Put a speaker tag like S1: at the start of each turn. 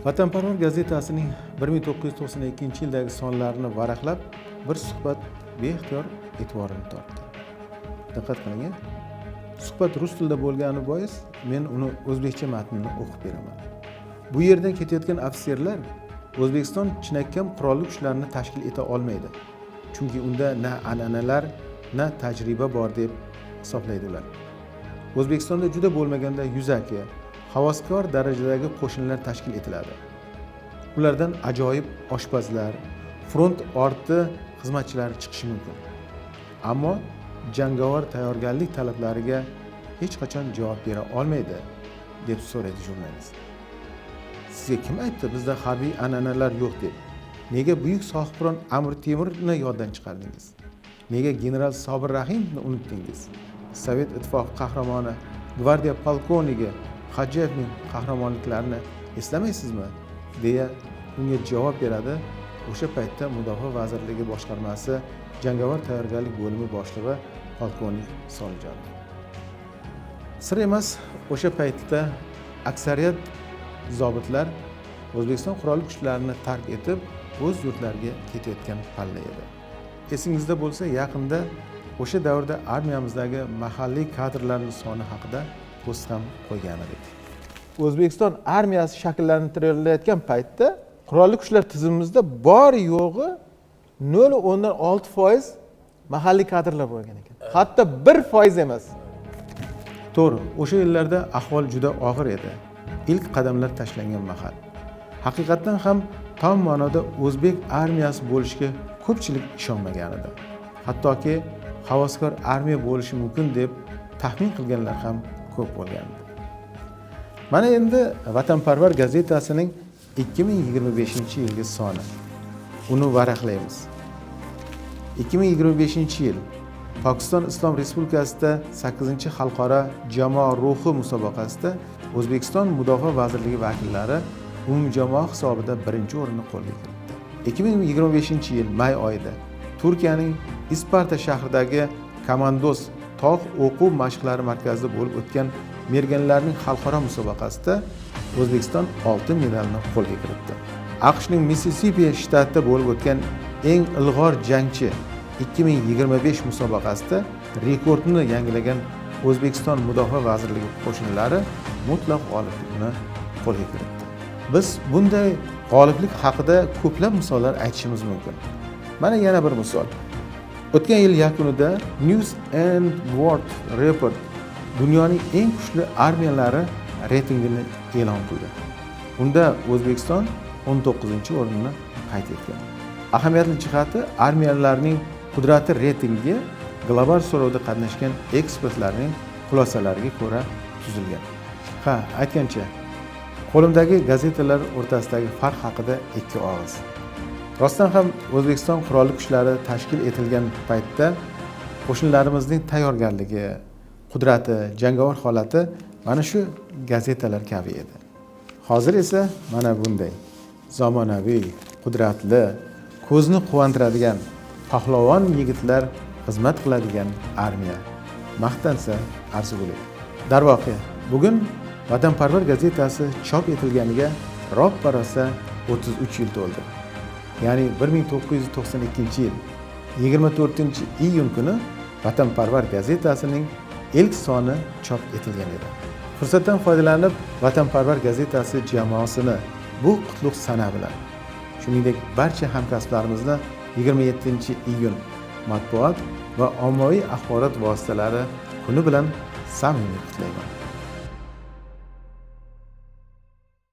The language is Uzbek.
S1: Vatanparvar gazetasining 1992-yildagi sonlarini varaqlab, bir suhbat beixtiyor e'tiborimni tortdi. Diqqat qiling. Suhbat rus tilida bo'lgani bois men uni o'zbekcha matnini o'qib beraman. Bu yerdan ketayotgan ofitserlar O'zbekiston chinakam qurolli kuchlarni tashkil eta olmaydi. Chunki unda na an'analar, na tajriba bor deb hisoblaydi ular. O'zbekistonda juda bo'lmaganda yuzaki, havaskor darajadagi qo'shinlar tashkil etiladi. Ulardan ajoyib oshpazlar, front orti xizmatchilari chiqishi mumkin. Ammo jangovar tayyorgarlik talablariga hech qachon javob bera olmaydi, deb so'raydi jurnalist. Sizga kim aytdi bizda harbiy an'analar yo'q deb? Nega buyuk sohibqiron Amir Temurni yoddan chiqardingiz? Nega general Sobir Rahimovni unutdingiz? Sovet ittifoqi qahramoni gvardiya polkovnigi Hajjevning qahramonliklarini eslamaysizmi? Deya unga javob beradi o'sha paytda Mudofaa vazirligi boshqarmasi jangovar tayyorgarlik bo'limi boshlig'i polkovnik Solijonov. Sir emas, o'sha paytda aksariyat zobitlar O'zbekiston qurolli kuchlarini tark etib, o'z yurtlariga ketayotgan palla edi. Esingizda bo'lsa, yaqinda o'sha davrda armiyamizdagi mahalliy kadrlarning soni haqida post ham qo'ygan edik. O'zbekiston armiyasi shakllantirilayotgan paytda qurolli kuchlar tizimimizda bor yo'g'i 0.6% mahalliy kadrlar bo'lgan ekan. Hatto 1% emas. To'g'ri, o'sha yillarda ahvol juda og'ir edi. İlk qadamlar tashlangan mahal. Haqiqatan ham tom ma'noda o'zbek armiyasi bo'lishiga ko'pchilik ishonmagan edi. Hattoki havaskor armiya bo'lishi mumkin deb taxmin qilganlar ham ko'p bo'lgandi. Mana endi Vatanparvar gazetasining 2025-yilgi soni. Uni varaqlaymiz. 2025-yil Pokiston Islom Respublikasida 8-xalqaro jamoa ruhi musobaqasida O'zbekiston Mudofaa vazirligi vakillari umumjamoa hisobida 1-o'rinni qo'lga kiritdi. 2025-yil may oyida Turkiyaning Isparta shahridagi Komandos tog' o'quv mashqlari markazida bo'lib o'tgan merganlarning xalqaro musobaqasida O'zbekiston oltin medalni qo'lga kiritdi. AQShning Missisipi shtatida bo'lib o'tgan eng ilg'or jangchi 2025 musobaqasida rekordni yangilagan O'zbekiston Mudofaa vazirligi qo'shinlari mutlaq g'oliblikni qo'lga kiritdi. Biz bunday g'oliblik haqida ko'plab misollar aytishimiz mumkin. Mana yana bir misol. O'tgan yil yakunida News and World Report dunyoning eng kuchli armiyalari reytingini e'lon qildi. Unda O'zbekiston 19-o'rinni qayd etgan. Ahamiyatli jihati armiyalarning qudrati reytingi global so'rovda qatnashgan ekspertlarning xulosalariga ko'ra tuzilgan. Aytgancha, qo'limdagi gazetalar o'rtasidagi farq haqida ikki og'iz. Rostdan ham O'zbekiston qurolli kuchlari tashkil etilgan paytda qo'shinlarimizning tayyorgarligi, qudrati, jangovar holati mana shu gazetalar kabi edi. Hozir esa mana bunday zamonaviy, qudratli, ko'zni quvontiradigan pahlavon yigitlar xizmat qiladigan armiya maqtansa arzigulik. Darvoqe, bugun Vatanparvar gazetasi chop etilganiga roppa-rosa 33 yil to'ldi. Ya'ni 1992-yil 24-iyun kuni Vatanparvar gazetasining ilk soni chop etilgan edi. Fursatdan foydalanib Vatanparvar gazetasi jamoasini bu qutlug' sana bilan, shuningdek barcha hamkasblarimizni 27-iyun matbuot va ommaviy axborot vositalari kuni bilan samimiy qutlayman.